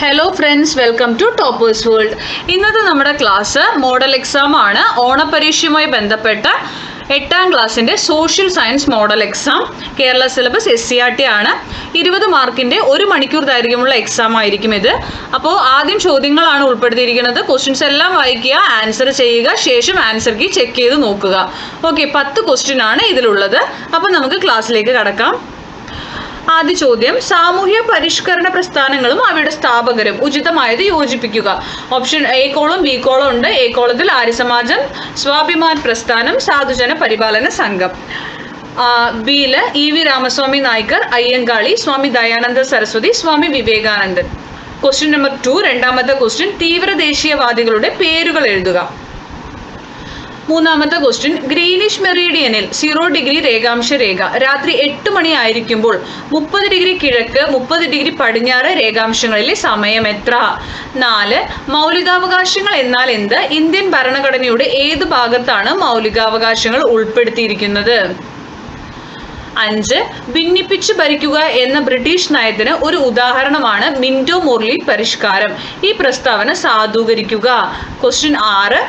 Hello friends, welcome to toppers world. ഇന്നത്തെ നമ്മുടെ class model exam ആണ്. ഓണപരീക്ഷയുമായി ബന്ധപ്പെട്ട 8ാം ക്ലാസ്സിൻ്റെ social science model exam. Kerala syllabus SCERT ആണ്. 20 മാർക്കിൻ്റെ 1 മണിക്കൂർ ദൈർഘ്യമുള്ള എക്സാം ആയിരിക്കും ഇത്. അപ്പോൾ ആദ്യം ചോദ്യങ്ങളാണ് ഉൾപ്പെടുത്തിയിരിക്കുന്നത്. ക്വസ്റ്റ്യൻസ് എല്ലാം വായിക്കുക, ആൻസർ ചെയ്യുക, ശേഷം ആൻസർ കീ ചെക്ക് ചെയ്ത് നോക്കുക. ഓക്കെ, 10 ക്വസ്റ്റ്യൻ ആണ് ഇതിലുള്ളത്. അപ്പോൾ നമുക്ക് ക്ലാസ്സിലേക്ക് കടക്കാം. ആദ്യ ചോദ്യം, സാമൂഹ്യ പരിഷ്കരണ പ്രസ്ഥാനങ്ങളും അവയുടെ സ്ഥാപകരും ഉചിതമായത് യോജിപ്പിക്കുക. Option A column B column ഉണ്ട്. എ കോളത്തിൽ ആര്യസമാജം, സ്വാഭിമാൻ പ്രസ്ഥാനം, സാധുജന പരിപാലന സംഘം. ബിയില് EV രാമസ്വാമി നായ്ക്കർ, അയ്യങ്കാളി, സ്വാമി ദയാനന്ദ സരസ്വതി, സ്വാമി വിവേകാനന്ദൻ. ക്വസ്റ്റ്യൻ നമ്പർ 2, രണ്ടാമത്തെ ക്വസ്റ്റ്യൻ, തീവ്ര ദേശീയവാദികളുടെ പേരുകൾ എഴുതുക. മൂന്നാമത്തെ ക്വസ്റ്റ്യൻ, ഗ്രീനിഷ് മെറീഡിയനിൽ 0 ഡിഗ്രി രേഖാംശ രേഖ രാത്രി 8 മണി ആയിരിക്കുമ്പോൾ 30 ഡിഗ്രി കിഴക്ക് 30 ഡിഗ്രി പടിഞ്ഞാറ് രേഖാംശങ്ങളിലെ സമയം എത്ര? 4, മൗലികാവകാശങ്ങൾ എന്നാൽ എന്ത്? ഇന്ത്യൻ ഭരണഘടനയുടെ ഏത് ഭാഗത്താണ് മൗലികാവകാശങ്ങൾ ഉൾപ്പെടുത്തിയിരിക്കുന്നത്? 5, ഭിന്നിപ്പിച്ച് ഭരിക്കുക എന്ന ബ്രിട്ടീഷ് നയത്തിന് ഒരു ഉദാഹരണമാണ് മിന്റോ മോർലി പരിഷ്കാരം. ഈ പ്രസ്താവന സാധൂകരിക്കുക. ക്വസ്റ്റ്യൻ 6,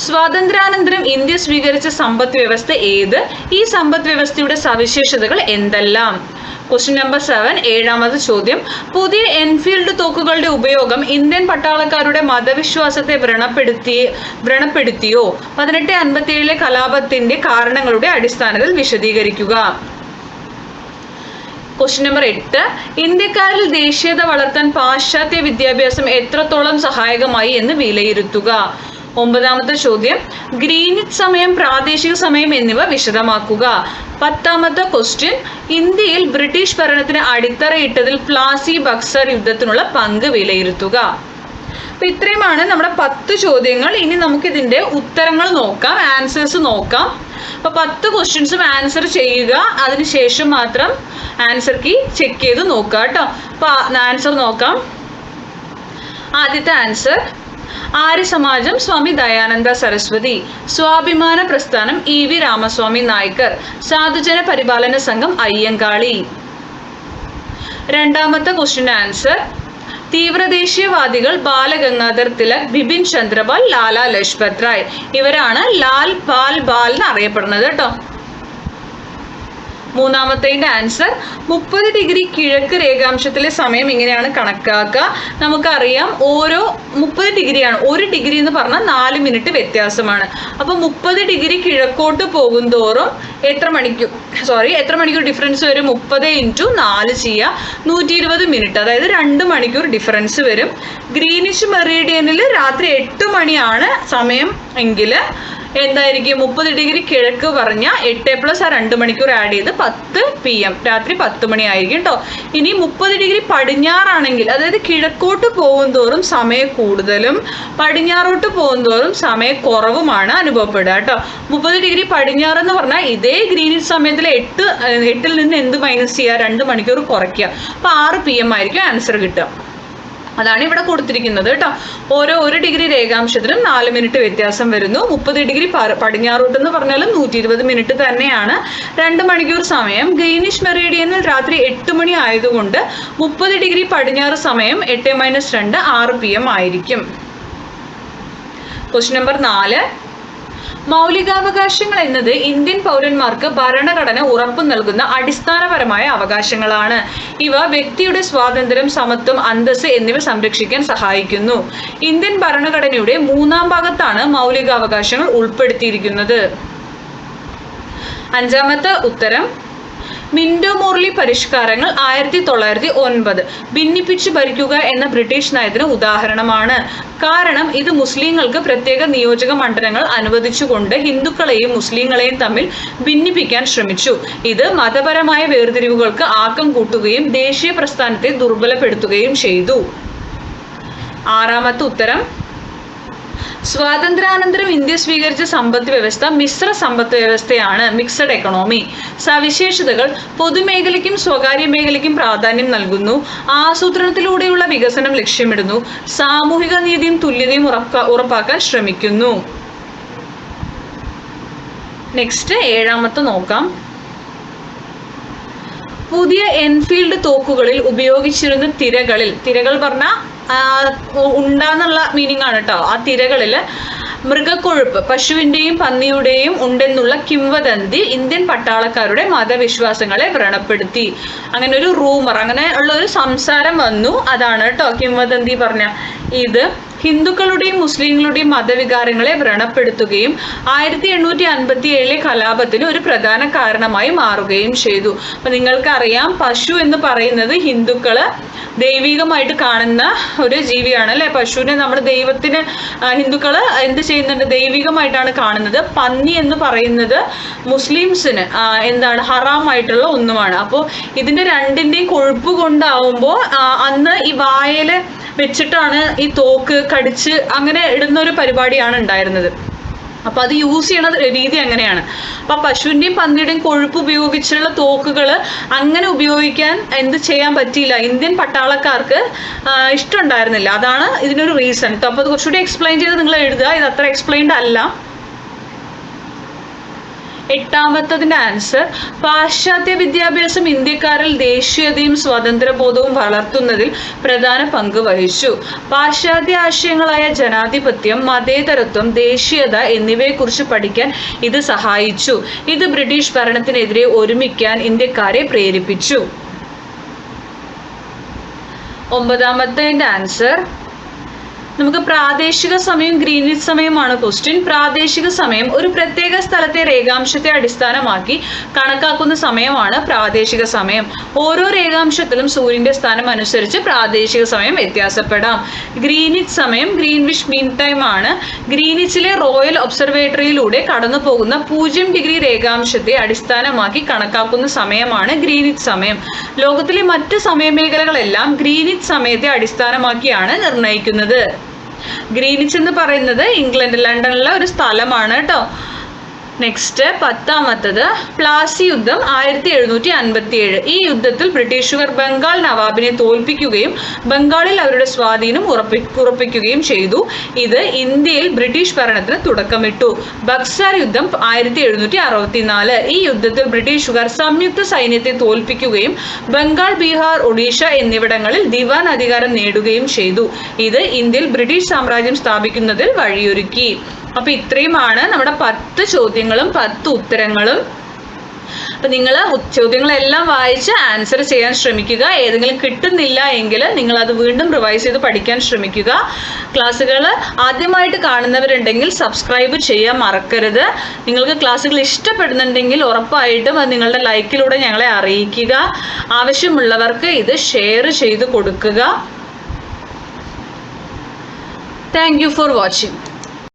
സ്വാതന്ത്ര്യാനന്തരം ഇന്ത്യ സ്വീകരിച്ച സമ്പദ് വ്യവസ്ഥ ഏത്? ഈ സമ്പദ് വ്യവസ്ഥയുടെ സവിശേഷതകൾ എന്തെല്ലാം? ക്വസ്റ്റ്യൻ നമ്പർ 7, ഏഴാമത് ചോദ്യം, പുതിയ എൻഫീൽഡ് തോക്കുകളുടെ ഉപയോഗം ഇന്ത്യൻ പട്ടാളക്കാരുടെ മതവിശ്വാസത്തെ വ്രണപ്പെടുത്തിയോ? 1857 കലാപത്തിന്റെ കാരണങ്ങളുടെ അടിസ്ഥാനത്തിൽ വിശദീകരിക്കുക. ക്വസ്റ്റ്യൻ നമ്പർ 8, ഇന്ത്യക്കാരിൽ ദേശീയത വളർത്താൻ പാശ്ചാത്യ വിദ്യാഭ്യാസം എത്രത്തോളം സഹായകമായി എന്ന് വിലയിരുത്തുക. 9ാമത്തെ ചോദ്യം, ഗ്രീനിച്ച് സമയം, പ്രാദേശിക സമയം എന്നിവ വിശദമാക്കുക. 10ാമത്തെ ക്വസ്റ്റ്യൻ, ഇന്ത്യയിൽ ബ്രിട്ടീഷ് ഭരണത്തിന് അടിത്തറയിട്ടതിൽ പ്ലാസി ബക്സർ യുദ്ധത്തിനുള്ള പങ്ക് വിലയിരുത്തുക. അപ്പൊ ഇത്രയുമാണ് നമ്മുടെ 10 ചോദ്യങ്ങൾ. ഇനി നമുക്കിതിന്റെ ഉത്തരങ്ങൾ നോക്കാം, ആൻസേഴ്സ് നോക്കാം. അപ്പൊ 10 ക്വസ്റ്റ്യൻസും ആൻസർ ചെയ്യുക, അതിനുശേഷം മാത്രം ആൻസർ കീ ചെക്ക് ചെയ്ത് നോക്കുക കേട്ടോ. അപ്പൊ ആൻസർ നോക്കാം. ആദ്യത്തെ ആൻസർ, ആര്യസമാജം സ്വാമി ദയാനന്ദ സരസ്വതി, സ്വാഭിമാന പ്രസ്ഥാനം EV രാമസ്വാമി നായ്ക്കർ, സാധുജന പരിപാലന സംഘം അയ്യങ്കാളി. രണ്ടാമത്തെ ക്വസ്റ്റ്യൻ ആൻസർ, തീവ്രദേശീയവാദികൾ ബാലഗംഗാധർ തിലക്, ബിപിൻ ചന്ദ്രപാൽ, ലാലാ ലജ്പത് റായ്. ഇവരാണ് ലാൽ ബാൽ ബാൽ എന്ന് അറിയപ്പെടുന്നത് കേട്ടോ. മൂന്നാമത്തേന്റെ ആൻസർ, 30 ഡിഗ്രി കിഴക്ക് രേഖാംശത്തിലെ സമയം ഇങ്ങനെയാണ് കണക്കാക്കുക. നമുക്കറിയാം ഓരോ 30 ഡിഗ്രിയാണ്, 1 ഡിഗ്രി എന്ന് പറഞ്ഞാൽ 4 മിനിറ്റ് വ്യത്യാസമാണ്. അപ്പൊ 30 ഡിഗ്രി കിഴക്കോട്ട് പോകും തോറും എത്ര മണിക്കൂർ ഡിഫറൻസ് വരും? 30 × 4 ചെയ്യുക, 120 മിനിറ്റ്, അതായത് 2 മണിക്കൂർ ഡിഫറൻസ് വരും. ഗ്രീനിഷ് മെറീഡിയനിൽ രാത്രി 8 മണിയാണ് സമയം എങ്കിൽ എന്തായിരിക്കും? 30 ഡിഗ്രി കിഴക്ക് പറഞ്ഞ 8 + ആ 2 മണിക്കൂർ ആഡ് ചെയ്ത് 10 PM, രാത്രി 10 മണി ആയിരിക്കും കേട്ടോ. ഇനി 30 ഡിഗ്രി പടിഞ്ഞാറാണെങ്കിൽ, അതായത് കിഴക്കോട്ട് പോകും തോറും സമയം കൂടുതലും പടിഞ്ഞാറോട്ട് പോകും തോറും സമയം കുറവുമാണ് അനുഭവപ്പെടുക കേട്ടോ. 30 ഡിഗ്രി പടിഞ്ഞാറ് എന്ന് പറഞ്ഞാൽ ഇതേ ഗ്രീനിഷ് സമയത്തിൽ 8ൽ നിന്ന് എന്ത് മൈനസ് ചെയ്യുക? 2 മണിക്കൂർ കുറയ്ക്കുക. അപ്പൊ 6 PM ആയിരിക്കും ആൻസർ കിട്ടുക. അതാണ് ഇവിടെ കൊടുത്തിരിക്കുന്നത് കേട്ടോ. ഓരോ 1 ഡിഗ്രി രേഖാംശത്തിനും 4 മിനിറ്റ് വ്യത്യാസം വരുന്നു. 30 ഡിഗ്രി പടിഞ്ഞാറോട്ട് എന്ന് പറഞ്ഞാലും 120 മിനിറ്റ് തന്നെയാണ്. 2 മണിക്കൂർ സമയം. ഗ്രീനിഷ് മെറീഡിയനിൽ രാത്രി 8 മണി ആയതുകൊണ്ട് 30 ഡിഗ്രി പടിഞ്ഞാറ് സമയം 8 - 2 6 PM ആയിരിക്കും. ക്വസ്റ്റ്യൻ നമ്പർ 4, മൗലികാവകാശങ്ങൾ എന്നത് ഇന്ത്യൻ പൗരന്മാർക്ക് ഭരണഘടന ഉറപ്പു നൽകുന്ന അടിസ്ഥാനപരമായ അവകാശങ്ങളാണ്. ഇവ വ്യക്തിയുടെ സ്വാതന്ത്ര്യം, സമത്വം, അന്തസ്സ് എന്നിവ സംരക്ഷിക്കാൻ സഹായിക്കുന്നു. ഇന്ത്യൻ ഭരണഘടനയുടെ 3ാം ഭാഗത്താണ് മൗലികാവകാശങ്ങൾ ഉൾപ്പെടുത്തിയിരിക്കുന്നത്. 5ാമത്തെ ഉത്തരം, മിന്റോ മോർലി പരിഷ്കാരങ്ങൾ 1909 ഭിന്നിപ്പിച്ച് ഭരിക്കുക എന്ന ബ്രിട്ടീഷ് നയത്തിന് ഉദാഹരണമാണ്. കാരണം ഇത് മുസ്ലിങ്ങൾക്ക് പ്രത്യേക നിയോജക മണ്ഡലങ്ങൾ അനുവദിച്ചുകൊണ്ട് ഹിന്ദുക്കളെയും മുസ്ലിങ്ങളെയും തമ്മിൽ ഭിന്നിപ്പിക്കാൻ ശ്രമിച്ചു. ഇത് മതപരമായ വേർതിരിവുകൾക്ക് ആക്കം കൂട്ടുകയും ദേശീയ പ്രസ്ഥാനത്തെ ദുർബലപ്പെടുത്തുകയും ചെയ്തു. 6ാമത്തെ ഉത്തരം, സ്വാതന്ത്ര്യാനന്തരം ഇന്ത്യ സ്വീകരിച്ച സമ്പദ് വ്യവസ്ഥ മിശ്ര സമ്പദ് വ്യവസ്ഥയാണ്, മിക്സഡ് എക്കണോമി. സവിശേഷതകൾ, പൊതുമേഖലയ്ക്കും സ്വകാര്യ മേഖലയ്ക്കും പ്രാധാന്യം നൽകുന്നു, ആസൂത്രണത്തിലൂടെയുള്ള വികസനം ലക്ഷ്യമിടുന്നു, സാമൂഹിക നീതിയും തുല്യതയും ഉറപ്പാക്കാൻ ശ്രമിക്കുന്നു. നെക്സ്റ്റ് 7ാമത്തെ നോക്കാം. പുതിയ എൻഫീൽഡ് തോക്കുകളിൽ ഉപയോഗിച്ചിരുന്ന തിരകൾ പറഞ്ഞാൽ ഉണ്ടാന്നുള്ള മീനിങ് ആണ് കേട്ടോ. ആ തിരകളിൽ മൃഗക്കൊഴുപ്പ് പശുവിന്റെയും പന്നിയുടെയും ഉണ്ടെന്നുള്ള കിംവദന്തി ഇന്ത്യൻ പട്ടാളക്കാരുടെ മതവിശ്വാസങ്ങളെ വ്രണപ്പെടുത്തി. അങ്ങനെ ഒരു റൂമർ, അങ്ങനെ ഉള്ള ഒരു സംസാരം വന്നു. അതാണ് കേട്ടോ കിംവദന്തി പറഞ്ഞ. ഇത് ഹിന്ദുക്കളുടെയും മുസ്ലിങ്ങളുടെയും മതവികാരങ്ങളെ വ്രണപ്പെടുത്തുകയും 1857 കലാപത്തിന് ഒരു പ്രധാന കാരണമായി മാറുകയും ചെയ്തു. അപ്പൊ നിങ്ങൾക്കറിയാം, പശു എന്ന് പറയുന്നത് ഹിന്ദുക്കള് ദൈവികമായിട്ട് കാണുന്ന ഒരു ജീവിയാണ് അല്ലെ. പശുവിനെ നമ്മൾ ദൈവത്തിന് ഹിന്ദുക്കള് എന്ത് ചെയ്യുന്നുണ്ട്, ദൈവികമായിട്ടാണ് കാണുന്നത്. പന്നി എന്ന് പറയുന്നത് മുസ്ലിംസിന് എന്താണ്, ഹറാമായിട്ടുള്ള ഒന്നുമാണ്. അപ്പോൾ ഇതിന്റെ രണ്ടിന്റെയും കൊഴുപ്പ് കൊണ്ടാവുമ്പോൾ അന്ന് ഈ വായല് വെച്ചിട്ടാണ് ഈ തോക്ക് കടിച്ച് അങ്ങനെ ഇടുന്ന ഒരു പരിപാടിയാണ് ഉണ്ടായിരുന്നത്. അപ്പൊ അത് യൂസ് ചെയ്യണ രീതി അങ്ങനെയാണ്. അപ്പൊ പശുവിന്റെയും പന്നിയുടെയും കൊഴുപ്പ് ഉപയോഗിച്ചുള്ള തോക്കുകൾ അങ്ങനെ ഉപയോഗിക്കാൻ എന്ത് ചെയ്യാൻ പറ്റിയില്ല, ഇന്ത്യൻ പട്ടാളക്കാർക്ക് ഇഷ്ടമുണ്ടായിരുന്നില്ല. അതാണ് ഇതിനൊരു റീസൺ. അപ്പൊ അത് കുറച്ചുകൂടി എക്സ്പ്ലെയിൻ ചെയ്ത് നിങ്ങൾ എഴുതുക. ഇത് അത്ര എക്സ്പ്ലെയിൻഡ് അല്ല. എട്ടാമത്തതിന്റെ ആൻസർ, പാശ്ചാത്യ വിദ്യാഭ്യാസം ഇന്ത്യക്കാരിൽ ദേശീയതയും സ്വാതന്ത്ര്യബോധവും വളർത്തുന്നതിൽ പ്രധാന പങ്ക് വഹിച്ചു. പാശ്ചാത്യ ആശയങ്ങളായ ജനാധിപത്യം, മതേതരത്വം, ദേശീയത എന്നിവയെക്കുറിച്ച് പഠിക്കാൻ ഇത് സഹായിച്ചു. ഇത് ബ്രിട്ടീഷ് ഭരണത്തിനെതിരെ ഒരുമിക്കാൻ ഇന്ത്യക്കാരെ പ്രേരിപ്പിച്ചു. ഒമ്പതാമത്തതിന്റെ ആൻസർ, നമുക്ക് പ്രാദേശിക സമയം ഗ്രീനിച്ച് സമയമാണ് ക്വസ്റ്റ്യൻ. പ്രാദേശിക സമയം ഒരു പ്രത്യേക സ്ഥലത്തെ രേഖാംശത്തെ അടിസ്ഥാനമാക്കി കണക്കാക്കുന്ന സമയമാണ് പ്രാദേശിക സമയം. ഓരോ രേഖാംശത്തിലും സൂര്യന്റെ സ്ഥാനം അനുസരിച്ച് പ്രാദേശിക സമയം വ്യത്യാസപ്പെടാം. ഗ്രീനിച്ച് സമയം ഗ്രീൻവിച്ച് മീൻ ടൈം ആണ്. ഗ്രീനിച്ചിലെ റോയൽ ഒബ്സർവേറ്ററിയിലൂടെ കടന്നു പോകുന്ന 0 ഡിഗ്രി രേഖാംശത്തെ അടിസ്ഥാനമാക്കി കണക്കാക്കുന്ന സമയമാണ് ഗ്രീനിച്ച് സമയം. ലോകത്തിലെ മറ്റ് സമയമേഖലകളെല്ലാം ഗ്രീനിച്ച് സമയത്തെ അടിസ്ഥാനമാക്കിയാണ് നിർണ്ണയിക്കുന്നത്. ഗ്രീനിച്ച് എന്ന് പറയുന്നത് ഇംഗ്ലണ്ട്, ലണ്ടനിലെ ഒരു സ്ഥലമാണ് കേട്ടോ. നെക്സ്റ്റ് 10ാമത്തത്, പ്ലാസി യുദ്ധം 1757. ഈ യുദ്ധത്തിൽ ബ്രിട്ടീഷുകാർ ബംഗാൾ നവാബിനെ തോൽപ്പിക്കുകയും ബംഗാളിൽ അവരുടെ സ്വാധീനം ഉറപ്പിക്കുകയും ചെയ്തു. ഇത് ഇന്ത്യയിൽ ബ്രിട്ടീഷ് ഭരണത്തിന് തുടക്കമിട്ടു. ബക്സാർ യുദ്ധം 1764. ഈ യുദ്ധത്തിൽ ബ്രിട്ടീഷുകാർ സംയുക്ത സൈന്യത്തെ തോൽപ്പിക്കുകയും ബംഗാൾ, ബീഹാർ, ഒഡീഷ എന്നിവിടങ്ങളിൽ ദിവാൻ അധികാരം നേടുകയും ചെയ്തു. ഇത് ഇന്ത്യയിൽ ബ്രിട്ടീഷ് സാമ്രാജ്യം സ്ഥാപിക്കുന്നതിൽ വഴിയൊരുക്കി. അപ്പൊ ഇത്രയുമാണ് നമ്മുടെ 10 ചോദ്യങ്ങളും 10 ഉത്തരങ്ങളും. അപ്പൊ നിങ്ങൾ ചോദ്യങ്ങളെല്ലാം വായിച്ച് ആൻസർ ചെയ്യാൻ ശ്രമിക്കുക. ഏതെങ്കിലും കിട്ടുന്നില്ല എങ്കിൽ നിങ്ങൾ അത് വീണ്ടും റിവൈസ് ചെയ്ത് പഠിക്കാൻ ശ്രമിക്കുക. ക്ലാസ്സുകൾ ആദ്യമായിട്ട് കാണുന്നവരുണ്ടെങ്കിൽ സബ്സ്ക്രൈബ് ചെയ്യാൻ മറക്കരുത്. നിങ്ങൾക്ക് ക്ലാസ്സുകൾ ഇഷ്ടപ്പെടുന്നുണ്ടെങ്കിൽ ഉറപ്പായിട്ടും അത് നിങ്ങളുടെ ലൈക്കിലൂടെ ഞങ്ങളെ അറിയിക്കുക. ആവശ്യമുള്ളവർക്ക് ഇത് ഷെയർ ചെയ്ത് കൊടുക്കുക. Thank you for watching.